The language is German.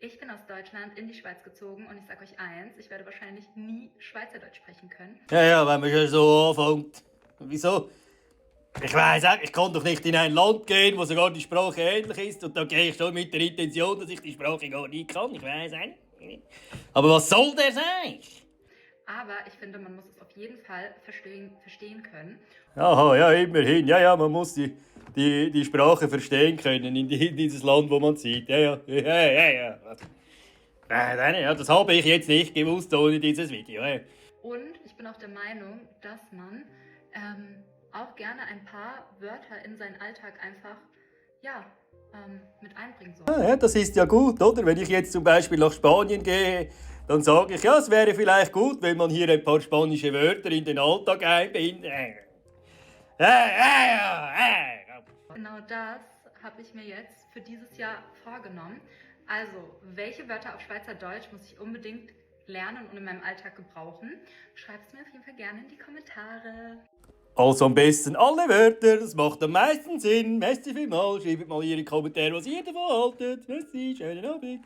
Ich bin aus Deutschland in die Schweiz gezogen und ich sage euch eins, ich werde wahrscheinlich nie Schweizerdeutsch sprechen können. Ja, ja, wenn man schon so anfängt. Wieso? Ich weiss auch, ich kann doch nicht in ein Land gehen, wo sogar die Sprache ähnlich ist. Und da gehe ich schon mit der Intention, dass ich die Sprache gar nicht kann. Ich weiss auch nicht. Aber was soll der sein? Aber ich finde, man muss es auf jeden Fall verstehen können. Aha, ja, immerhin. Ja, ja, man muss die Sprache verstehen können in dieses Land, wo man zieht. Ja, ja, ja, ja, ja. Ja, das habe ich jetzt nicht gewusst ohne dieses Video. Ja. Und ich bin auch der Meinung, dass man auch gerne ein paar Wörter in seinen Alltag einfach mit einbringen soll. Ja, das ist ja gut, oder? Wenn ich jetzt zum Beispiel nach Spanien gehe, dann sage ich, ja, es wäre vielleicht gut, wenn man hier ein paar spanische Wörter in den Alltag einbindet. Genau das habe ich mir jetzt für dieses Jahr vorgenommen. Also, welche Wörter auf Schweizerdeutsch muss ich unbedingt lernen und in meinem Alltag gebrauchen? Schreibt es mir auf jeden Fall gerne in die Kommentare. Also am besten alle Wörter, das macht am meisten Sinn. Merci vielmals, schreibt mal in die Kommentare, was ihr davon haltet. Merci, schönen Abend.